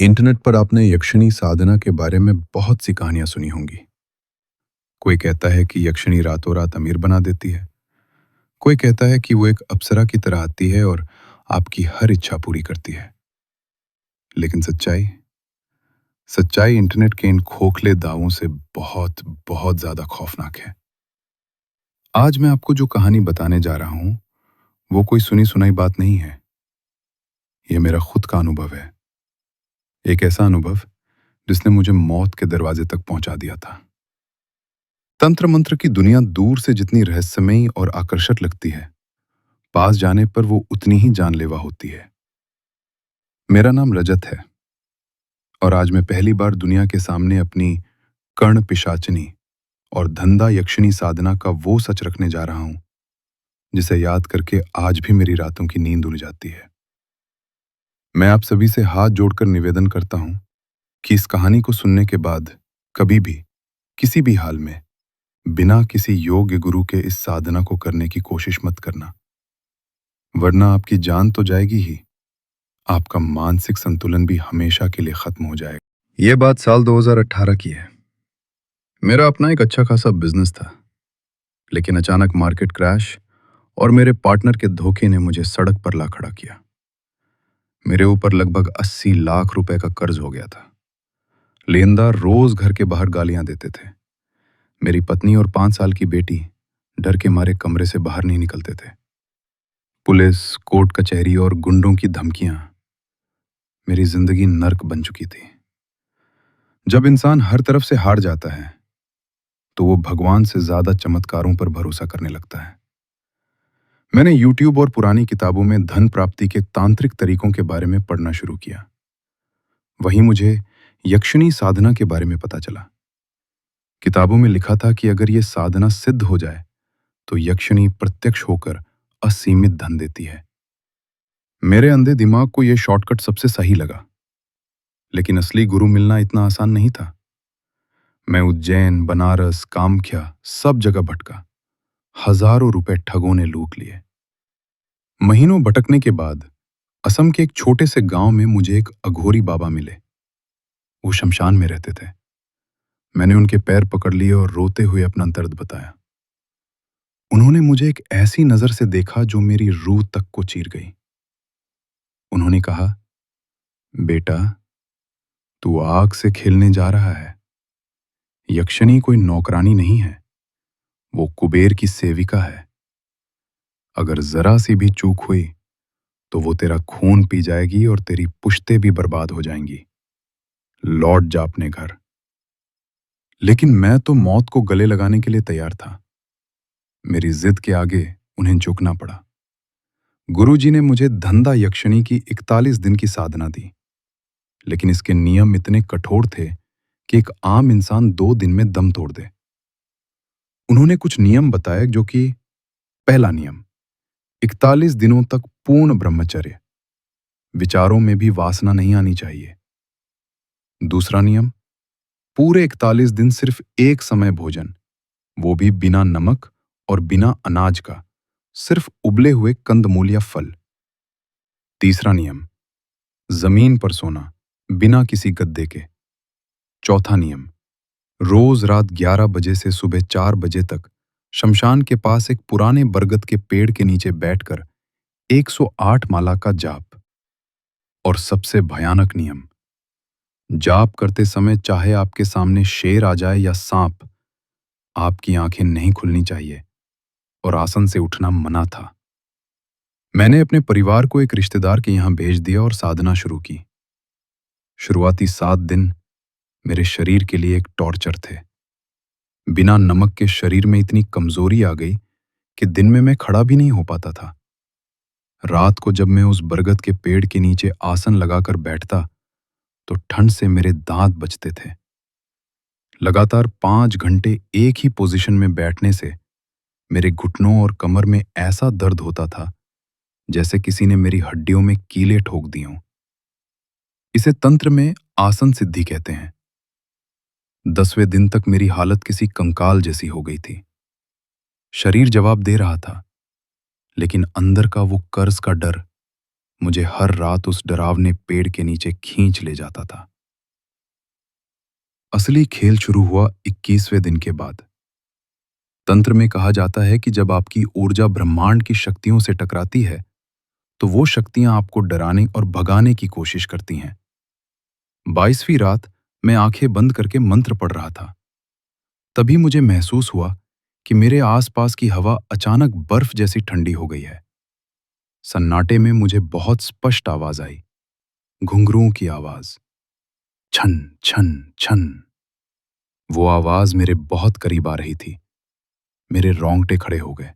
Internet पर आपने यक्षिणी साधना के बारे में बहुत सी कहानियां सुनी होंगी। कोई कहता है कि यक्षिणी रातों रात अमीर बना देती है। कोई कहता है कि वो एक अप्सरा की तरह आती है और आपकी हर इच्छा पूरी करती है। लेकिन सच्चाई सच्चाई इंटरनेट के इन खोखले दावों से बहुत बहुत ज्यादा खौफनाक है। आज मैं आपको जो कहानी बताने जा रहा हूं वो कोई सुनी सुनाई बात नहीं है। ये मेरा खुद का अनुभव है। एक ऐसा अनुभव जिसने मुझे मौत के दरवाजे तक पहुंचा दिया था। तंत्र मंत्र की दुनिया दूर से जितनी रहस्यमयी और आकर्षक लगती है, पास जाने पर वो उतनी ही जानलेवा होती है। मेरा नाम रजत है और आज मैं पहली बार दुनिया के सामने अपनी कर्ण पिशाचिनी और धंधा यक्षिणी साधना का वो सच रखने जा रहा हूं जिसे याद करके आज भी मेरी रातों की नींद उड़ जाती है। मैं आप सभी से हाथ जोड़कर निवेदन करता हूं कि इस कहानी को सुनने के बाद कभी भी, किसी भी हाल में, बिना किसी योग्य गुरु के इस साधना को करने की कोशिश मत करना, वरना आपकी जान तो जाएगी ही, आपका मानसिक संतुलन भी हमेशा के लिए खत्म हो जाएगा। यह बात साल 2018 की है। मेरा अपना एक अच्छा खासा बिजनेस था, लेकिन अचानक मार्केट क्रैश और मेरे पार्टनर के धोखे ने मुझे सड़क पर ला खड़ा किया। मेरे ऊपर लगभग 80 लाख रुपए का कर्ज हो गया था। लेनदार रोज घर के बाहर गालियां देते थे। मेरी पत्नी और 5 साल की बेटी डर के मारे कमरे से बाहर नहीं निकलते थे। पुलिस, कोर्ट कचहरी और गुंडों की धमकियां, मेरी जिंदगी नर्क बन चुकी थी। जब इंसान हर तरफ से हार जाता है तो वो भगवान से ज्यादा चमत्कारों पर भरोसा करने लगता है। मैंने YouTube और पुरानी किताबों में धन प्राप्ति के तांत्रिक तरीकों के बारे में पढ़ना शुरू किया। वहीं मुझे यक्षिणी साधना के बारे में पता चला। किताबों में लिखा था कि अगर ये साधना सिद्ध हो जाए तो यक्षिणी प्रत्यक्ष होकर असीमित धन देती है। मेरे अंधे दिमाग को यह शॉर्टकट सबसे सही लगा, लेकिन असली गुरु मिलना इतना आसान नहीं था। मैं उज्जैन, बनारस, कामख्या सब जगह भटका। हजारों रुपए ठगों ने लूट लिए। महीनों भटकने के बाद असम के एक छोटे से गांव में मुझे एक अघोरी बाबा मिले। वो शमशान में रहते थे। मैंने उनके पैर पकड़ लिए और रोते हुए अपना दर्द बताया। उन्होंने मुझे एक ऐसी नजर से देखा जो मेरी रूह तक को चीर गई। उन्होंने कहा, बेटा, तू आग से खेलने जा रहा है। यक्षिणी कोई नौकरानी नहीं है, वो कुबेर की सेविका है। अगर जरा सी भी चूक हुई तो वो तेरा खून पी जाएगी और तेरी पुश्तें भी बर्बाद हो जाएंगी। लौट जा अपने घर। लेकिन मैं तो मौत को गले लगाने के लिए तैयार था। मेरी जिद के आगे उन्हें झुकना पड़ा। गुरुजी ने मुझे धंधा यक्षिणी की 41 दिन की साधना दी, लेकिन इसके नियम इतने कठोर थे कि एक आम इंसान 2 दिन में दम तोड़ दे। उन्होंने कुछ नियम बताए, जो कि पहला नियम, 41 दिनों तक पूर्ण ब्रह्मचर्य, विचारों में भी वासना नहीं आनी चाहिए। दूसरा नियम, पूरे 41 दिन सिर्फ एक समय भोजन, वो भी बिना नमक और बिना अनाज का, सिर्फ उबले हुए कंदमूल या फल। तीसरा नियम, जमीन पर सोना, बिना किसी गद्दे के। चौथा नियम, रोज रात 11 बजे से सुबह 4 बजे तक शमशान के पास एक पुराने बरगद के पेड़ के नीचे बैठकर 108 माला का जाप। और सबसे भयानक नियम, जाप करते समय चाहे आपके सामने शेर आ जाए या सांप, आपकी आंखें नहीं खुलनी चाहिए और आसन से उठना मना था। मैंने अपने परिवार को एक रिश्तेदार के यहां भेज दिया और साधना शुरू की। शुरुआती 7 दिन मेरे शरीर के लिए एक टॉर्चर थे। बिना नमक के शरीर में इतनी कमजोरी आ गई कि दिन में मैं खड़ा भी नहीं हो पाता था। रात को जब मैं उस बरगद के पेड़ के नीचे आसन लगाकर बैठता तो ठंड से मेरे दांत बजते थे। लगातार 5 घंटे एक ही पोजीशन में बैठने से मेरे घुटनों और कमर में ऐसा दर्द होता था जैसे किसी ने मेरी हड्डियों में कीले ठोक दी हों। इसे तंत्र में आसन सिद्धि कहते हैं। 10वें दिन तक मेरी हालत किसी कंकाल जैसी हो गई थी। शरीर जवाब दे रहा था, लेकिन अंदर का वो कर्ज का डर मुझे हर रात उस डरावने पेड़ के नीचे खींच ले जाता था। असली खेल शुरू हुआ 21वें दिन के बाद। तंत्र में कहा जाता है कि जब आपकी ऊर्जा ब्रह्मांड की शक्तियों से टकराती है, तो वो शक्तियां आपको डराने और भगाने की कोशिश करती हैं। 22वीं रात मैं आंखें बंद करके मंत्र पढ़ रहा था। तभी मुझे महसूस हुआ कि मेरे आसपास की हवा अचानक बर्फ जैसी ठंडी हो गई है। सन्नाटे में मुझे बहुत स्पष्ट आवाज आई, घुंघरुओं की आवाज, छन छन छन। वो आवाज मेरे बहुत करीब आ रही थी। मेरे रोंगटे खड़े हो गए।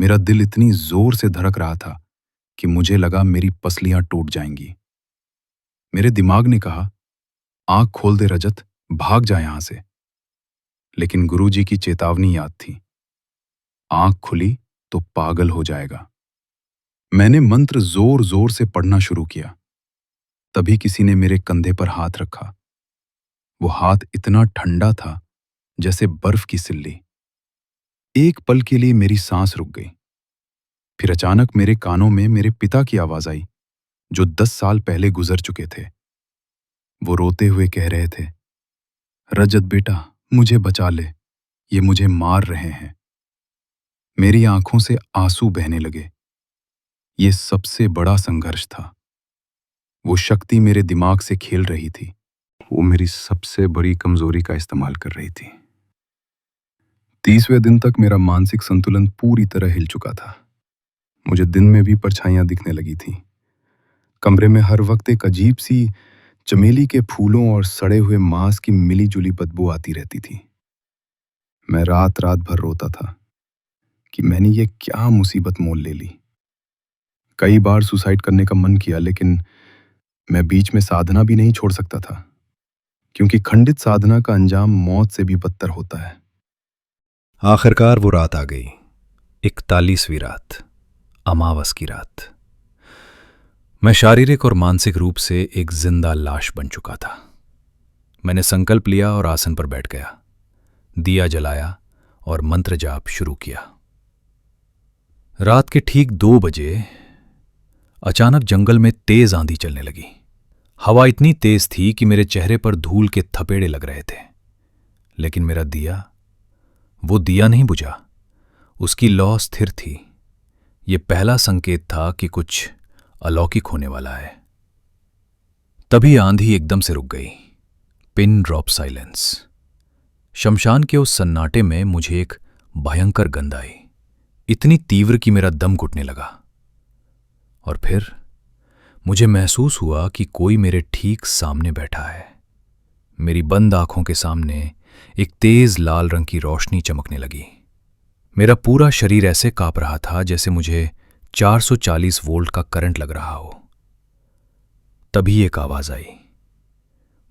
मेरा दिल इतनी जोर से धड़क रहा था कि मुझे लगा मेरी पसलियां टूट जाएंगी। मेरे दिमाग ने कहा, आंख खोल दे रजत, भाग जा यहां से। लेकिन गुरुजी की चेतावनी याद थी, आंख खुली तो पागल हो जाएगा। मैंने मंत्र जोर जोर से पढ़ना शुरू किया। तभी किसी ने मेरे कंधे पर हाथ रखा। वो हाथ इतना ठंडा था जैसे बर्फ की सिल्ली। एक पल के लिए मेरी सांस रुक गई। फिर अचानक मेरे कानों में मेरे पिता की आवाज आई, जो 10 साल पहले गुजर चुके थे। वो रोते हुए कह रहे थे, रजत बेटा, मुझे बचा ले, ये मुझे मार रहे हैं। मेरी आंखों से आंसू बहने लगे। ये सबसे बड़ा संघर्ष था। वो शक्ति मेरे दिमाग से खेल रही थी। वो मेरी सबसे बड़ी कमजोरी का इस्तेमाल कर रही थी। 30वें दिन तक मेरा मानसिक संतुलन पूरी तरह हिल चुका था। मुझे दिन में भी परछाइयां दिखने लगी थी। कमरे में हर वक्त एक अजीब सी चमेली के फूलों और सड़े हुए मांस की मिली-जुली बदबू आती रहती थी। मैं रात रात भर रोता था कि मैंने ये क्या मुसीबत मोल ले ली। कई बार सुसाइड करने का मन किया, लेकिन मैं बीच में साधना भी नहीं छोड़ सकता था, क्योंकि खंडित साधना का अंजाम मौत से भी बदतर होता है। आखिरकार वो रात आ गई, 41वीं रात, अमावस की रात। मैं शारीरिक और मानसिक रूप से एक जिंदा लाश बन चुका था। मैंने संकल्प लिया और आसन पर बैठ गया, दिया जलाया और मंत्र जाप शुरू किया। रात के ठीक 2 बजे अचानक जंगल में तेज आंधी चलने लगी। हवा इतनी तेज थी कि मेरे चेहरे पर धूल के थपेड़े लग रहे थे। लेकिन मेरा दिया, वो दिया नहीं बुझा। उसकी लौ स्थिर थी। ये पहला संकेत था कि कुछ अलौकिक होने वाला है। तभी आंधी एकदम से रुक गई। Pin drop silence. शमशान के उस सन्नाटे में मुझे एक भयंकर गंध आई, इतनी तीव्र कि मेरा दम घुटने लगा। और फिर मुझे महसूस हुआ कि कोई मेरे ठीक सामने बैठा है। मेरी बंद आंखों के सामने एक तेज लाल रंग की रोशनी चमकने लगी। मेरा पूरा शरीर ऐसे कांप रहा था जैसे मुझे 440 वोल्ट का करंट लग रहा हो। तभी एक आवाज आई।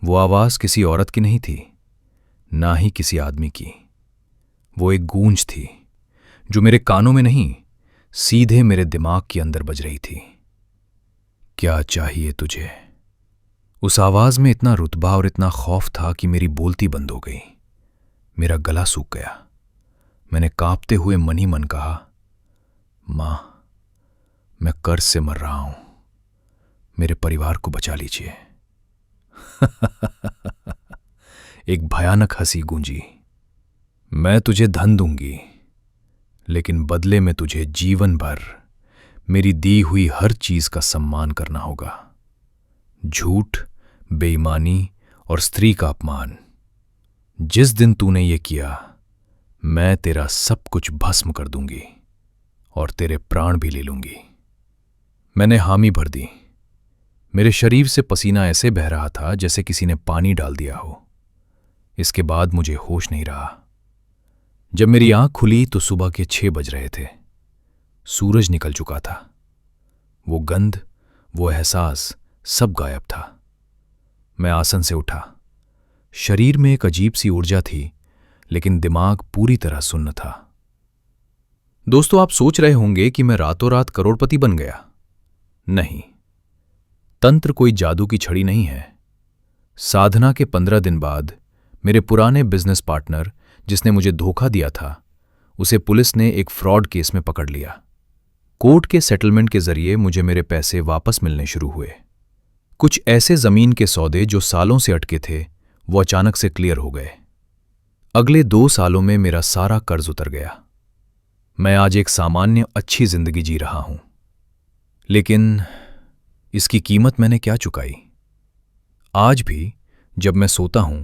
वो आवाज किसी औरत की नहीं थी, ना ही किसी आदमी की। वो एक गूंज थी जो मेरे कानों में नहीं, सीधे मेरे दिमाग के अंदर बज रही थी। क्या चाहिए तुझे? उस आवाज में इतना रुतबा और इतना खौफ था कि मेरी बोलती बंद हो गई। मेरा गला सूख गया। मैंने कांपते हुए मन ही मन कहा, मां, मैं कर्ज से मर रहा हूं, मेरे परिवार को बचा लीजिए। एक भयानक हंसी गूंजी। मैं तुझे धन दूंगी, लेकिन बदले में तुझे जीवन भर मेरी दी हुई हर चीज का सम्मान करना होगा। झूठ, बेईमानी और स्त्री का अपमान, जिस दिन तूने ये किया, मैं तेरा सब कुछ भस्म कर दूंगी और तेरे प्राण भी ले लूंगी। मैंने हामी भर दी। मेरे शरीर से पसीना ऐसे बह रहा था जैसे किसी ने पानी डाल दिया हो। इसके बाद मुझे होश नहीं रहा। जब मेरी आंख खुली तो सुबह के 6 बज रहे थे। सूरज निकल चुका था। वो गंध, वो एहसास, सब गायब था। मैं आसन से उठा। शरीर में एक अजीब सी ऊर्जा थी, लेकिन दिमाग पूरी तरह सुन्न था। दोस्तों, आप सोच रहे होंगे कि मैं रातों रात करोड़पति बन गया। नहीं, तंत्र कोई जादू की छड़ी नहीं है। साधना के 15 दिन बाद मेरे पुराने बिजनेस पार्टनर, जिसने मुझे धोखा दिया था, उसे पुलिस ने एक फ्रॉड केस में पकड़ लिया। कोर्ट के सेटलमेंट के जरिए मुझे मेरे पैसे वापस मिलने शुरू हुए। कुछ ऐसे जमीन के सौदे जो सालों से अटके थे वो अचानक से क्लियर हो गए। अगले 2 सालों में मेरा सारा कर्ज उतर गया। मैं आज एक सामान्य अच्छी जिंदगी जी रहा हूं। लेकिन इसकी कीमत मैंने क्या चुकाई? आज भी जब मैं सोता हूं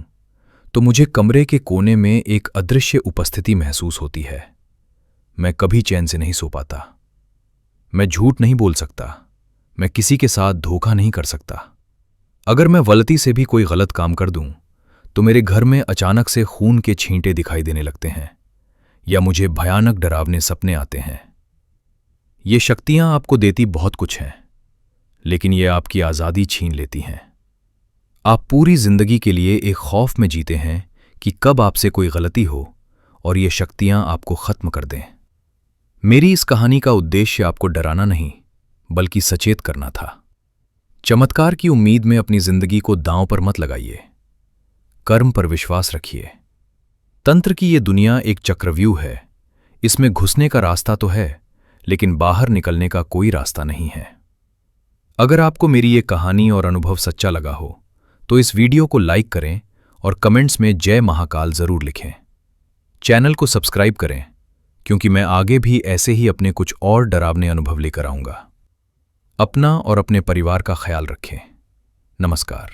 तो मुझे कमरे के कोने में एक अदृश्य उपस्थिति महसूस होती है। मैं कभी चैन से नहीं सो पाता। मैं झूठ नहीं बोल सकता, मैं किसी के साथ धोखा नहीं कर सकता। अगर मैं गलती से भी कोई गलत काम कर दूं तो मेरे घर में अचानक से खून के छींटे दिखाई देने लगते हैं या मुझे भयानक डरावने सपने आते हैं। ये शक्तियां आपको देती बहुत कुछ हैं, लेकिन ये आपकी आज़ादी छीन लेती हैं। आप पूरी जिंदगी के लिए एक खौफ में जीते हैं कि कब आपसे कोई गलती हो और ये शक्तियां आपको खत्म कर दें। मेरी इस कहानी का उद्देश्य आपको डराना नहीं, बल्कि सचेत करना था। चमत्कार की उम्मीद में अपनी जिंदगी को दांव पर मत लगाइए। कर्म पर विश्वास रखिए। तंत्र की ये दुनिया एक चक्रव्यूह है। इसमें घुसने का रास्ता तो है, लेकिन बाहर निकलने का कोई रास्ता नहीं है। अगर आपको मेरी ये कहानी और अनुभव सच्चा लगा हो तो इस वीडियो को लाइक करें और कमेंट्स में जय महाकाल जरूर लिखें। चैनल को सब्सक्राइब करें, क्योंकि मैं आगे भी ऐसे ही अपने कुछ और डरावने अनुभव लेकर आऊंगा। अपना और अपने परिवार का ख्याल रखें। नमस्कार।